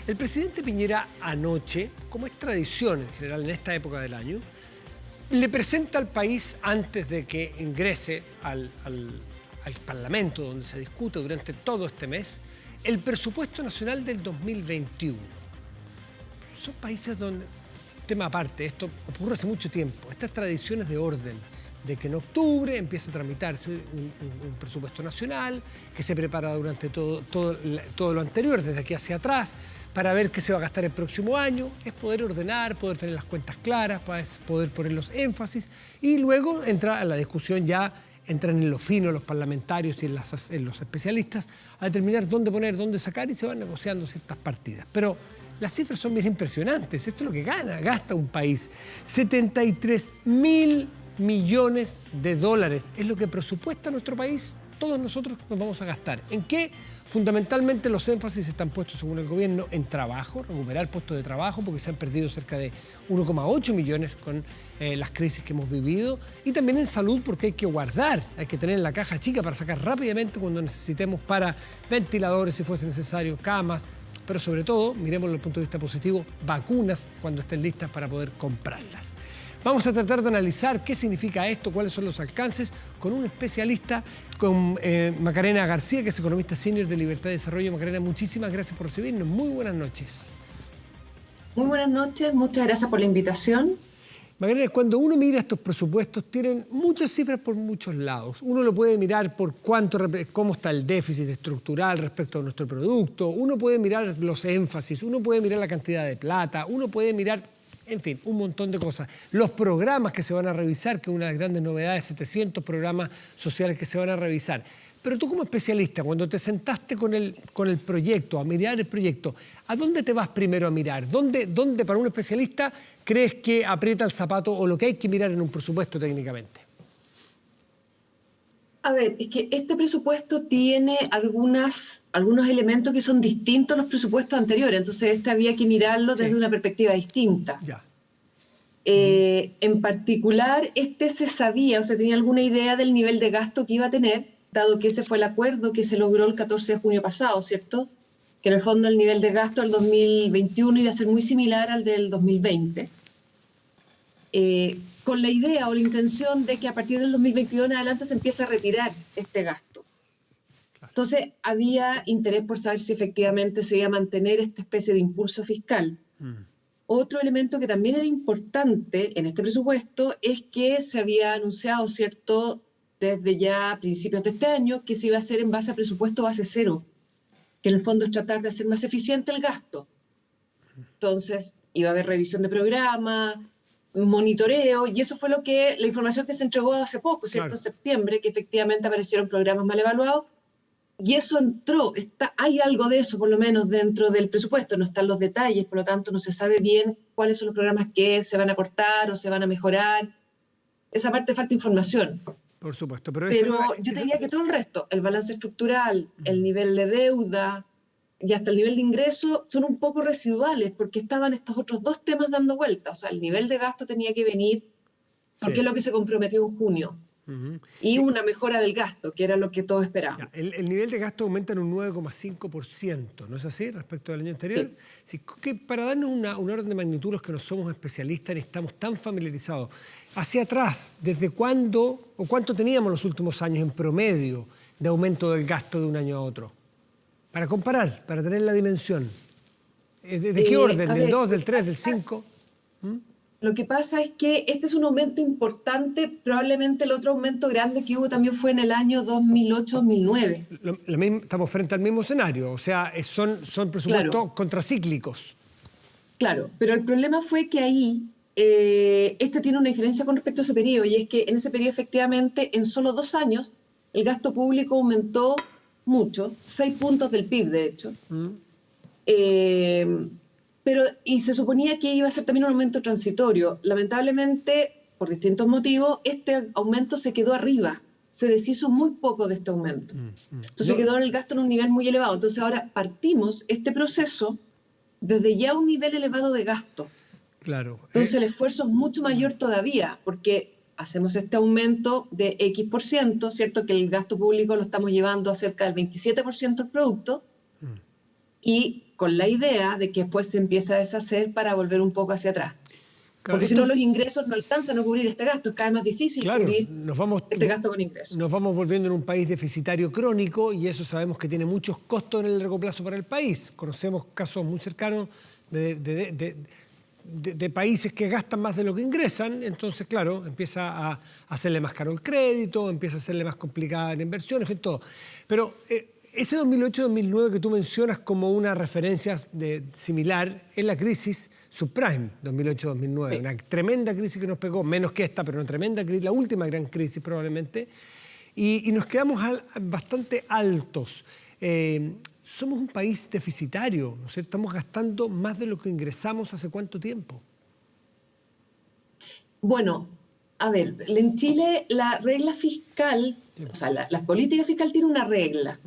El presidente Piñera anoche, como es tradición en general en esta época del año, le presenta al país, antes de que ingrese al Parlamento, donde se discute durante todo este mes, el presupuesto nacional del 2021. Son países donde, tema aparte, esto ocurre hace mucho tiempo, estas tradiciones de orden, de que en octubre empieza a tramitarse un presupuesto nacional, que se prepara durante todo lo anterior, desde aquí hacia atrás, para ver qué se va a gastar el próximo año, es poder ordenar, poder tener las cuentas claras, poder poner los énfasis, y luego entra a la discusión ya, entran en lo fino los parlamentarios y en los especialistas, a determinar dónde poner, dónde sacar, y se van negociando ciertas partidas. Pero las cifras son bien impresionantes, esto es lo que gasta un país. 73.000 millones de dólares es lo que presupuesta nuestro país. Todos nosotros nos vamos a gastar. ¿En qué? Fundamentalmente los énfasis están puestos, según el gobierno, en trabajo, recuperar puestos de trabajo, porque se han perdido cerca de 1,8 millones con las crisis que hemos vivido, y también en salud, porque hay que guardar, hay que tener en la caja chica para sacar rápidamente cuando necesitemos para ventiladores, si fuese necesario, camas, pero sobre todo, miremoslo desde el punto de vista positivo, vacunas cuando estén listas para poder comprarlas. Vamos a tratar de analizar qué significa esto, cuáles son los alcances, con un especialista, con Macarena García, que es economista senior de Libertad y Desarrollo. Macarena, muchísimas gracias por recibirnos. Muy buenas noches. Muy buenas noches, muchas gracias por la invitación. Macarena, cuando uno mira estos presupuestos, tienen muchas cifras por muchos lados. Uno lo puede mirar por cómo está el déficit estructural respecto a nuestro producto, uno puede mirar los énfasis, uno puede mirar la cantidad de plata, uno puede mirar, en fin, un montón de cosas. Los programas que se van a revisar, que es una de las grandes novedades, 700 programas sociales que se van a revisar. Pero tú como especialista, cuando te sentaste con el proyecto, a mirar el proyecto, ¿a dónde te vas primero a mirar? ¿Dónde para un especialista crees que aprieta el zapato o lo que hay que mirar en un presupuesto técnicamente? A ver, es que este presupuesto tiene algunos elementos que son distintos a los presupuestos anteriores, entonces había que mirarlo desde una perspectiva distinta. Ya. En particular, se sabía, o sea, tenía alguna idea del nivel de gasto que iba a tener, dado que ese fue el acuerdo que se logró el 14 de junio pasado, ¿cierto? Que en el fondo el nivel de gasto del 2021 iba a ser muy similar al del 2020. Con la idea o la intención de que a partir del 2022 en adelante se empiece a retirar este gasto. Entonces, había interés por saber si efectivamente se iba a mantener esta especie de impulso fiscal. Otro elemento que también era importante en este presupuesto es que se había anunciado, ¿cierto?, desde ya principios de este año, que se iba a hacer en base a presupuesto base cero, que en el fondo es tratar de hacer más eficiente el gasto. Entonces, iba a haber revisión de programa, monitoreo, y eso fue la información que se entregó hace poco, ¿cierto? Claro. En septiembre, que efectivamente aparecieron programas mal evaluados, y eso entró, hay algo de eso por lo menos dentro del presupuesto, no están los detalles, por lo tanto no se sabe bien cuáles son los programas que se van a cortar o se van a mejorar. Esa parte falta información. Por supuesto, pero yo te diría que todo el resto, el balance estructural, el nivel de deuda y hasta el nivel de ingreso son un poco residuales porque estaban estos otros dos temas dando vuelta. O sea, el nivel de gasto tenía que venir porque es lo que se comprometió en junio. Y una mejora del gasto, que era lo que todos esperábamos. El nivel de gasto aumenta en un 9,5%, ¿no es así? Respecto al año anterior. Sí. Que para darnos un orden de magnitud, los que no somos especialistas ni estamos tan familiarizados, hacia atrás, ¿desde cuándo o cuánto teníamos los últimos años en promedio de aumento del gasto de un año a otro? Para comparar, para tener la dimensión. ¿De qué orden? ¿Del 2, del 3, del 5? Lo que pasa es que este es un aumento importante, probablemente el otro aumento grande que hubo también fue en el año 2008-2009. Estamos frente al mismo escenario, o sea, son presupuestos contracíclicos. Claro, pero el problema fue que ahí tiene una diferencia con respecto a ese periodo, y es que en ese periodo efectivamente en solo 2 años el gasto público aumentó mucho, 6 puntos del PIB de hecho. Y se suponía que iba a ser también un aumento transitorio. Lamentablemente, por distintos motivos, este aumento se quedó arriba. Se deshizo muy poco de este aumento. Entonces quedó el gasto en un nivel muy elevado. Entonces ahora partimos este proceso desde ya un nivel elevado de gasto. Claro. Entonces el esfuerzo es mucho mayor todavía, porque hacemos este aumento de X%, ¿cierto? Que el gasto público lo estamos llevando a cerca del 27% del producto. Y con la idea de que después se empieza a deshacer para volver un poco hacia atrás. Claro, porque si no los ingresos no alcanzan a cubrir este gasto, es cada vez más difícil cubrir este gasto con ingresos. Nos vamos volviendo en un país deficitario crónico y eso sabemos que tiene muchos costos en el largo plazo para el país. Conocemos casos muy cercanos de países que gastan más de lo que ingresan, entonces, claro, empieza a hacerle más caro el crédito, empieza a hacerle más complicada la inversión, en fin, todo. Pero ese 2008-2009 que tú mencionas como una referencia similar es la crisis subprime 2008-2009, sí. Una tremenda crisis que nos pegó, menos que esta, pero una tremenda crisis, la última gran crisis probablemente, y nos quedamos bastante altos. Somos un país deficitario, ¿no es cierto? Estamos gastando más de lo que ingresamos hace ¿cuánto tiempo? Bueno, a ver, en Chile la regla fiscal, o sea, la política fiscal tiene una regla,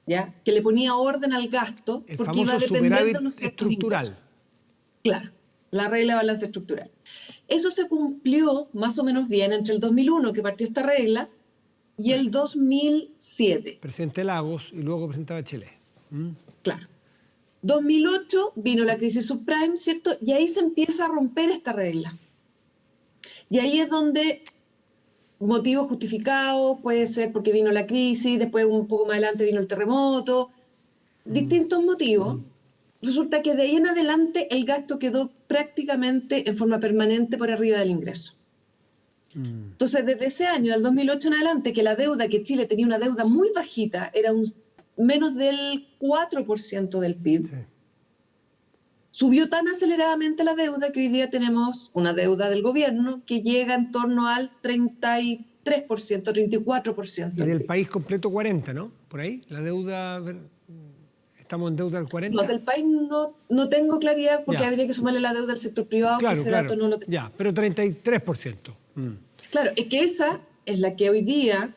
¿ya? Que le ponía orden al gasto el porque iba a depender de unos ciertos estructural. ingresos. Claro, la regla de balance estructural. Eso se cumplió más o menos bien entre el 2001, que partió esta regla, y el 2007. Presidente Lagos y luego presidente Bachelet. Claro. 2008 vino la crisis subprime, ¿cierto? Y ahí se empieza a romper esta regla. Y ahí es donde motivo justificado puede ser porque vino la crisis, después un poco más adelante vino el terremoto, distintos motivos. Resulta que de ahí en adelante el gasto quedó prácticamente en forma permanente por arriba del ingreso. Entonces, desde ese año, del 2008 en adelante, que la deuda, que Chile tenía una deuda muy bajita, era menos del 4% del PIB, sí. Subió tan aceleradamente la deuda que hoy día tenemos una deuda del gobierno que llega en torno al 33%, 34%. Y del país completo 40%, ¿no? Por ahí, la deuda... ¿Estamos en deuda del 40%? No, del país no tengo claridad porque habría que sumarle la deuda del sector privado, claro, que ese dato no lo tengo. Ya, pero 33%. Claro, es que esa es la que hoy día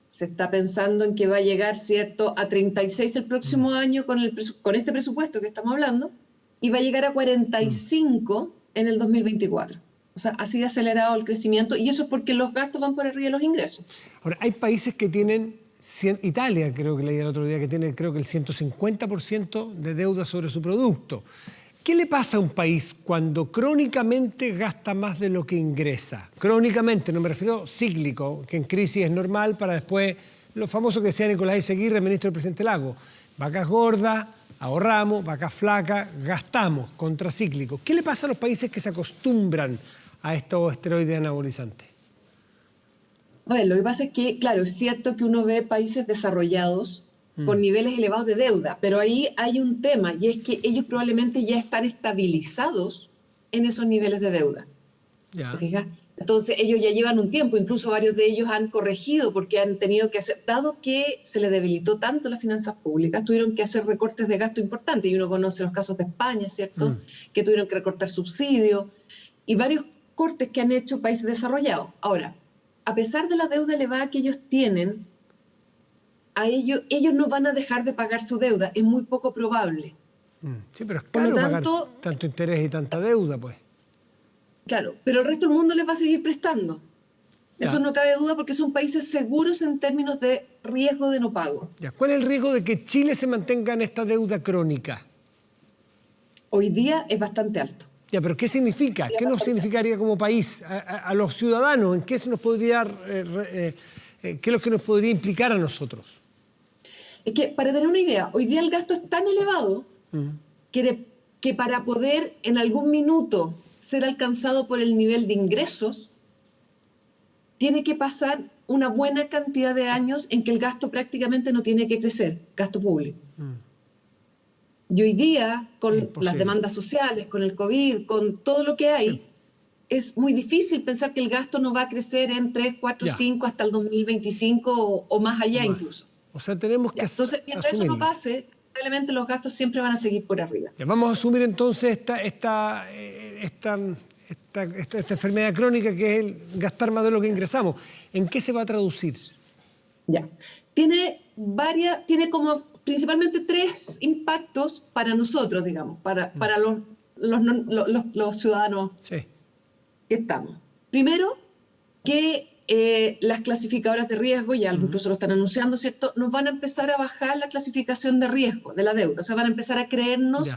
se está pensando en que va a llegar, ¿cierto?, a 36 el próximo año con este presupuesto que estamos hablando, y va a llegar a 45 en el 2024. O sea, así de acelerado el crecimiento, y eso es porque los gastos van por arriba de los ingresos. Ahora, hay países que tienen... Italia, creo que leí el otro día, que tiene creo que el 150% de deuda sobre su producto. ¿Qué le pasa a un país cuando crónicamente gasta más de lo que ingresa? Crónicamente, no me refiero cíclico, que en crisis es normal, para después, lo famoso que decía Nicolás Iseguirre, ministro del presidente Lagos, vacas gordas, ahorramos, vacas flacas, gastamos, contracíclico. ¿Qué le pasa a los países que se acostumbran a estos esteroides anabolizantes? Bueno, lo que pasa es que, claro, es cierto que uno ve países desarrollados con niveles elevados de deuda, pero ahí hay un tema, y es que ellos probablemente ya están estabilizados en esos niveles de deuda. Ya. Entonces, ellos ya llevan un tiempo, incluso varios de ellos han corregido porque han tenido que hacer, dado que se les debilitó tanto las finanzas públicas, tuvieron que hacer recortes de gasto importantes, y uno conoce los casos de España, ¿cierto? Que tuvieron que recortar subsidios, y varios cortes que han hecho países desarrollados. Ahora, a pesar de la deuda elevada que ellos tienen, ellos no van a dejar de pagar su deuda, es muy poco probable. Sí, pero es caro pagar tanto interés y tanta deuda, pues. Claro, pero el resto del mundo les va a seguir prestando. Ya. Eso no cabe duda porque son países seguros en términos de riesgo de no pago. Ya. ¿Cuál es el riesgo de que Chile se mantenga en esta deuda crónica? Hoy día es bastante alto. Ya, pero ¿qué significa? ¿Qué nos significaría como país? A los ciudadanos, ¿en qué se nos podría, qué es lo que nos podría implicar a nosotros? Es que, para tener una idea, hoy día el gasto es tan elevado que para poder en algún minuto ser alcanzado por el nivel de ingresos, tiene que pasar una buena cantidad de años en que el gasto prácticamente no tiene que crecer, gasto público. Y hoy día, con las demandas sociales, con el COVID, con todo lo que hay, es muy difícil pensar que el gasto no va a crecer en 3, 4, 5 hasta el 2025 o más allá incluso. O sea, tenemos que entonces, mientras eso no pase, probablemente los gastos siempre van a seguir por arriba. Ya, vamos a asumir entonces esta enfermedad crónica que es el gastar más de lo que ingresamos. ¿En qué se va a traducir? Ya. Tiene como principalmente 3 impactos para nosotros, digamos, para los ciudadanos que estamos. Primero, que las clasificadoras de riesgo, ya incluso lo están anunciando, ¿cierto? Nos van a empezar a bajar la clasificación de riesgo de la deuda. O sea, van a empezar a creernos,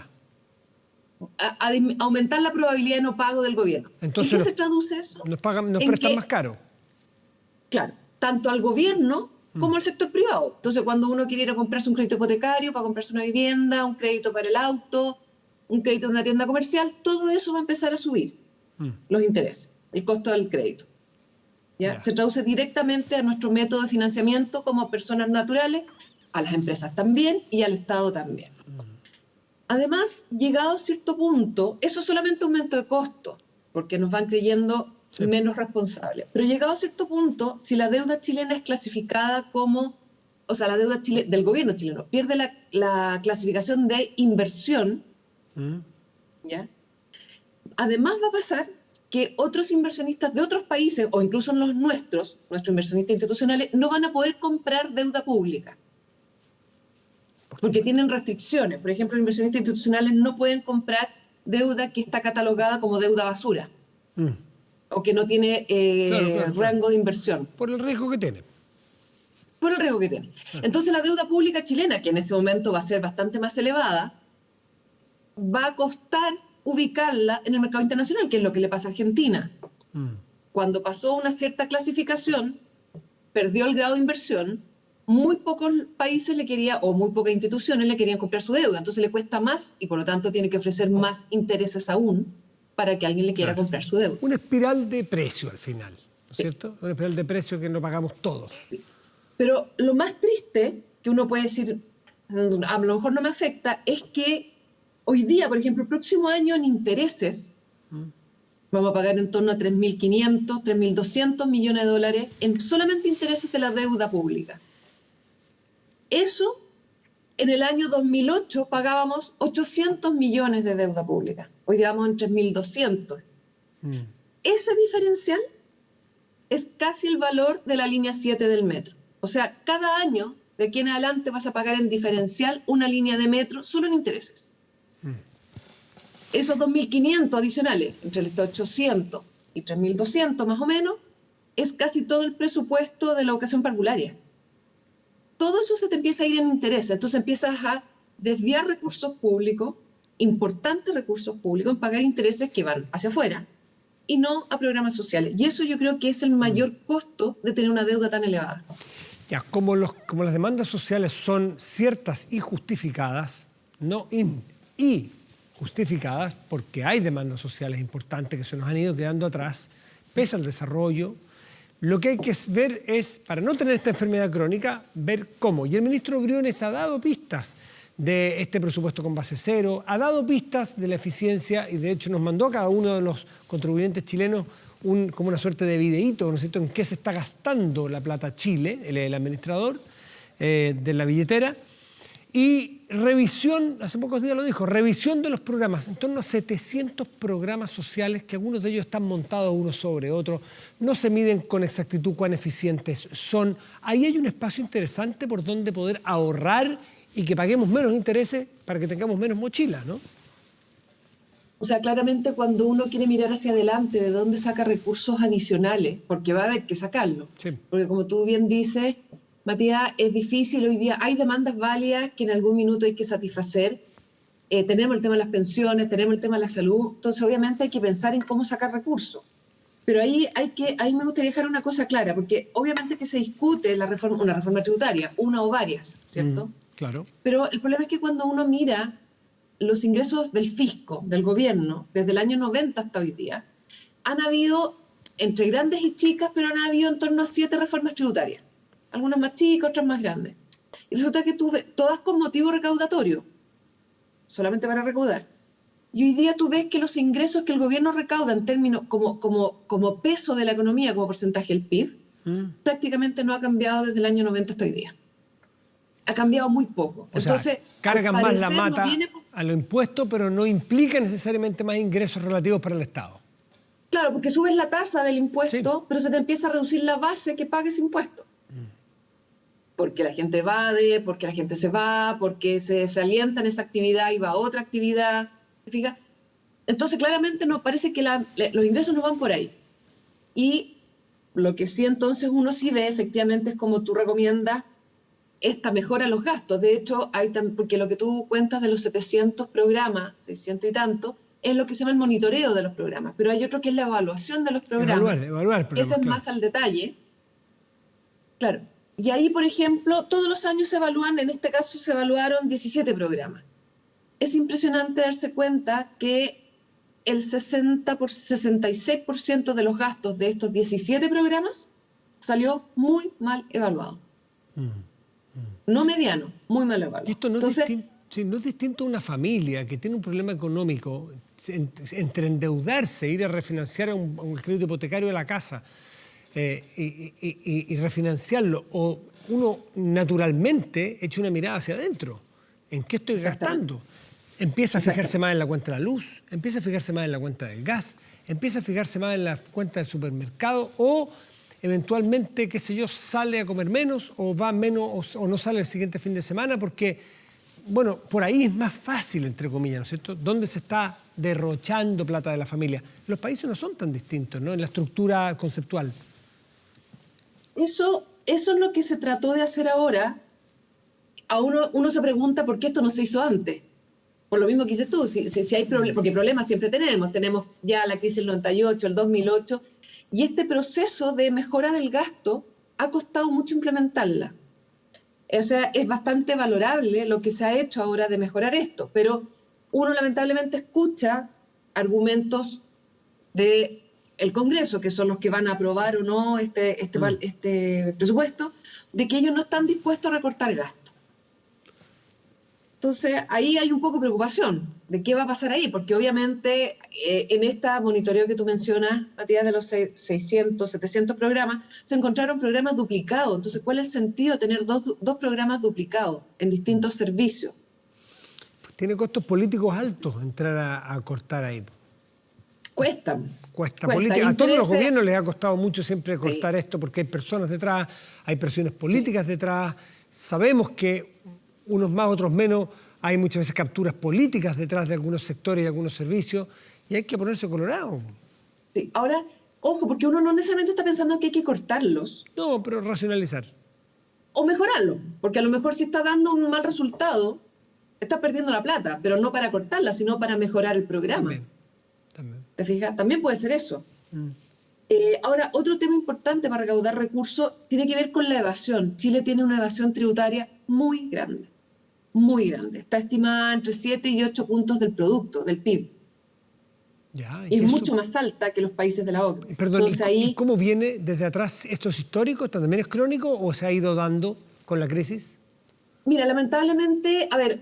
a aumentar la probabilidad de no pago del gobierno. Entonces, ¿En qué se traduce eso? Nos prestan más caro. Claro, tanto al gobierno como al sector privado. Entonces, cuando uno quiere ir a comprarse un crédito hipotecario para comprarse una vivienda, un crédito para el auto, un crédito en una tienda comercial, todo eso va a empezar a subir los intereses, el costo del crédito. ¿Ya? Se traduce directamente a nuestro método de financiamiento como personas naturales, a las empresas también y al Estado también. Además, llegado a cierto punto, eso es solamente aumento de costo, porque nos van creyendo menos responsables. Pero llegado a cierto punto, si la deuda chilena es clasificada como, o sea, la deuda del gobierno chileno pierde la clasificación de inversión, ¿ya? Además va a pasar que otros inversionistas de otros países, o incluso los nuestros inversionistas institucionales, no van a poder comprar deuda pública. Porque tienen restricciones. Por ejemplo, los inversionistas institucionales no pueden comprar deuda que está catalogada como deuda basura. O que no tiene rango de inversión. Por el riesgo que tiene. Por el riesgo que tiene. Entonces la deuda pública chilena, que en ese momento va a ser bastante más elevada, va a costar ubicarla en el mercado internacional, que es lo que le pasa a Argentina. Cuando pasó una cierta clasificación, perdió el grado de inversión, muy pocos países le querían, o muy pocas instituciones le querían comprar su deuda. Entonces le cuesta más y por lo tanto tiene que ofrecer más intereses aún para que alguien le quiera comprar su deuda. Una espiral de precio al final, ¿no es cierto? Una espiral de precio que no pagamos todos. Pero lo más triste, que uno puede decir, a lo mejor no me afecta, es que hoy día, por ejemplo, el próximo año en intereses, vamos a pagar en torno a 3.500, 3.200 millones de dólares en solamente intereses de la deuda pública. Eso, en el año 2008 pagábamos 800 millones de deuda pública. Hoy día vamos en 3.200. Ese diferencial es casi el valor de la línea 7 del metro. O sea, cada año, de aquí en adelante, vas a pagar en diferencial una línea de metro solo en intereses. Esos 2.500 adicionales, entre estos 800 y 3.200 más o menos, es casi todo el presupuesto de la educación parvularia. Todo eso se te empieza a ir en intereses. Entonces empiezas a desviar recursos públicos, importantes recursos públicos, en pagar intereses que van hacia afuera y no a programas sociales. Y eso yo creo que es el mayor costo de tener una deuda tan elevada. Ya, como las demandas sociales son ciertas y justificadas, no y justificadas, porque hay demandas sociales importantes que se nos han ido quedando atrás, pese al desarrollo, lo que hay que ver es, para no tener esta enfermedad crónica, ver cómo. Y el ministro Briones ha dado pistas de este presupuesto con base cero, ha dado pistas de la eficiencia y de hecho nos mandó a cada uno de los contribuyentes chilenos como una suerte de videíto, ¿no es cierto?, en qué se está gastando la plata Chile, el administrador de la billetera. Y revisión, hace pocos días lo dijo, revisión de los programas, en torno a 700 programas sociales que algunos de ellos están montados unos sobre otros, no se miden con exactitud cuán eficientes son. Ahí hay un espacio interesante por donde poder ahorrar y que paguemos menos intereses para que tengamos menos mochilas, ¿no? O sea, claramente cuando uno quiere mirar hacia adelante, ¿de dónde saca recursos adicionales? Porque va a haber que sacarlo. Sí. Porque como tú bien dices, Matías, es difícil hoy día. Hay demandas válidas que en algún minuto hay que satisfacer. Tenemos el tema de las pensiones, tenemos el tema de la salud. Entonces, obviamente, hay que pensar en cómo sacar recursos. Pero ahí me gustaría dejar una cosa clara, porque obviamente que se discute una reforma tributaria, una o varias, ¿cierto? Claro. Pero el problema es que cuando uno mira los ingresos del fisco, del gobierno, desde el año 90 hasta hoy día, han habido, entre grandes y chicas, pero han habido en torno a 7 reformas tributarias. Algunas más chicas, otras más grandes. Y resulta que tú ves, todas con motivo recaudatorio, solamente para recaudar. Y hoy día tú ves que los ingresos que el gobierno recauda en términos como peso de la economía, como porcentaje del PIB, prácticamente no ha cambiado desde el año 90 hasta hoy día. Ha cambiado muy poco. Entonces, sea, cargan más la mata a los impuestos, pero no implica necesariamente más ingresos relativos para el Estado. Claro, porque subes la tasa del impuesto, sí, pero se te empieza a reducir la base que paga ese impuesto. Porque la gente evade, porque la gente se va, porque se alienta en esa actividad y va a otra actividad. ¿Te fijas? Entonces, claramente nos parece que los ingresos no van por ahí. Y Lo que sí entonces uno sí ve efectivamente es como tú recomiendas esta mejora en los gastos. De hecho, porque lo que tú cuentas de los 700 programas, 600 y tanto, es lo que se llama el monitoreo de los programas. Pero hay otro que es la evaluación de los programas. Evaluar programas, Ese es más al detalle. Claro. Y ahí, por ejemplo, todos los años se evalúan, en este caso se evaluaron 17 programas. Es impresionante darse cuenta que el 66% de los gastos de estos 17 programas salió muy mal evaluado. No mediano, muy mal evaluado. Y esto no, Entonces, no es distinto a una familia que tiene un problema económico, entre endeudarse, ir a refinanciar un crédito hipotecario de la casa y refinanciarlo, o uno naturalmente echa una mirada hacia adentro. ¿En qué estoy gastando? Empieza a fijarse más en la cuenta de la luz, empieza a fijarse más en la cuenta del gas, empieza a fijarse más en la cuenta del supermercado, o eventualmente, qué sé yo, sale a comer menos o va menos o no sale el siguiente fin de semana porque, bueno, por ahí es más fácil, entre comillas, ¿no es cierto?, dónde se está derrochando plata de la familia. Los países no son tan distintos, ¿no?, en la estructura conceptual. Eso es lo que se trató de hacer ahora. A uno se pregunta por qué esto no se hizo antes. Por lo mismo que dices tú, si hay problemas, porque problemas siempre tenemos ya la crisis del 98, el 2008, y este proceso de mejora del gasto ha costado mucho implementarla. O sea, es bastante valorable lo que se ha hecho ahora de mejorar esto, pero uno lamentablemente escucha argumentos del Congreso, que son los que van a aprobar o no este presupuesto, de que ellos no están dispuestos a recortar gastos. Entonces, ahí hay un poco de preocupación de qué va a pasar ahí, porque obviamente en este monitoreo que tú mencionas, Matías, de los 600, 700 programas, se encontraron programas duplicados. Entonces, ¿cuál es el sentido de tener dos programas duplicados en distintos servicios? Tiene costos políticos altos entrar a cortar ahí. Cuesta. Política. A todos los gobiernos les ha costado mucho siempre cortar esto, porque hay personas detrás, hay presiones políticas detrás. Sabemos que unos más, otros menos, hay muchas veces capturas políticas detrás de algunos sectores y algunos servicios, y hay que ponerse colorado. Sí. Ahora, ojo, porque uno no necesariamente está pensando que hay que cortarlos. No, pero racionalizar. O mejorarlo, porque a lo mejor si está dando un mal resultado, está perdiendo la plata, pero no para cortarla, sino para mejorar el programa. También. ¿Te fijas? También puede ser eso. Ahora, otro tema importante para recaudar recursos tiene que ver con la evasión. Chile tiene una evasión tributaria muy grande. Muy grande. Está estimada entre 7 y 8 puntos del producto, del PIB. Ya, y es mucho más alta que los países de la OCDE. Perdón, entonces, ¿y cómo viene desde atrás? ¿Esto es histórico? ¿También es crónico o se ha ido dando con la crisis? Mira, lamentablemente, a ver,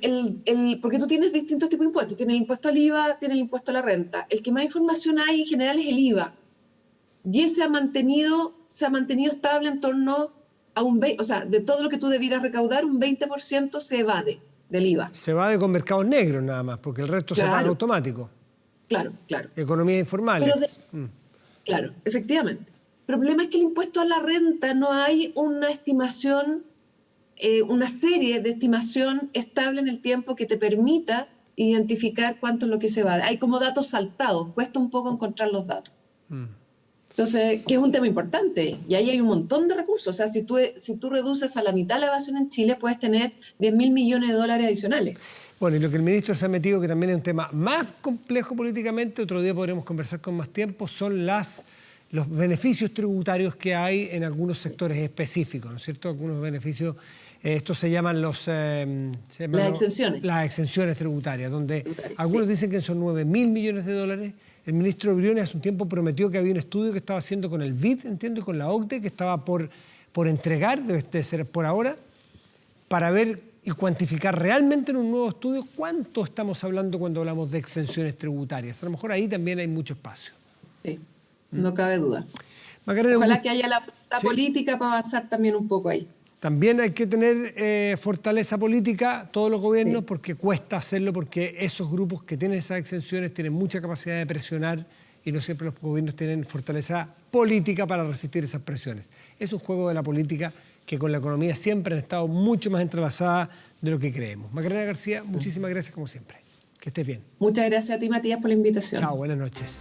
porque tú tienes distintos tipos de impuestos. Tienes el impuesto al IVA, tienes el impuesto a la renta. El que más información hay en general es el IVA. Y ese se ha mantenido estable en torno a un 20%, o sea, de todo lo que tú debieras recaudar, un 20% se evade del IVA. Se evade con mercados negros nada más, porque el resto se paga automático. Claro. Economía informal. Claro, efectivamente. Pero el problema es que el impuesto a la renta no hay una estimación, una serie de estimación estable en el tiempo que te permita identificar cuánto es lo que se evade. Hay como datos saltados, cuesta un poco encontrar los datos. Entonces, que es un tema importante, y ahí hay un montón de recursos. O sea, si tú reduces a la mitad la evasión en Chile, puedes tener 10.000 millones de dólares adicionales. Bueno, y lo que el ministro se ha metido, que también es un tema más complejo políticamente, otro día podremos conversar con más tiempo, son los beneficios tributarios que hay en algunos sectores específicos, ¿no es cierto? Algunos beneficios, estos se llaman las exenciones. Las exenciones tributarias, donde algunos dicen que son 9.000 millones de dólares. El ministro Briones hace un tiempo prometió que había un estudio que estaba haciendo con el BID, entiendo, y con la OCDE, que estaba por entregar, debe de ser por ahora, para ver y cuantificar realmente en un nuevo estudio cuánto estamos hablando cuando hablamos de exenciones tributarias. A lo mejor ahí también hay mucho espacio. Sí, no cabe duda. Macarena, ojalá que haya la política para avanzar también un poco ahí. También hay que tener fortaleza política, todos los gobiernos, porque cuesta hacerlo, porque esos grupos que tienen esas exenciones tienen mucha capacidad de presionar y no siempre los gobiernos tienen fortaleza política para resistir esas presiones. Es un juego de la política que con la economía siempre han estado mucho más entrelazadas de lo que creemos. Macarena García, muchísimas gracias como siempre. Que estés bien. Muchas gracias a ti, Matías, por la invitación. Chao, buenas noches.